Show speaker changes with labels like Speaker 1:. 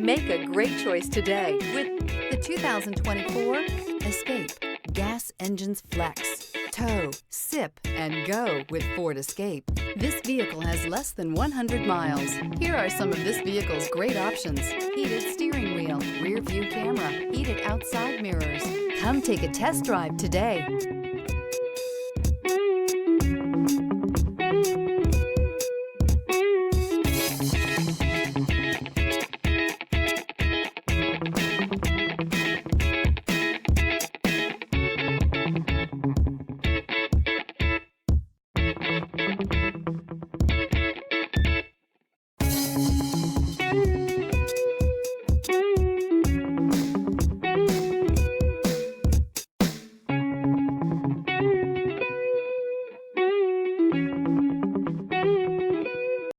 Speaker 1: Make a great choice today with the 2024 Escape. Gas engines flex, tow, sip, and go with Ford Escape. This vehicle has less than 100 miles. Here are some of this vehicle's great options: heated steering wheel, rear view camera, heated outside mirrors. Come take a test drive today.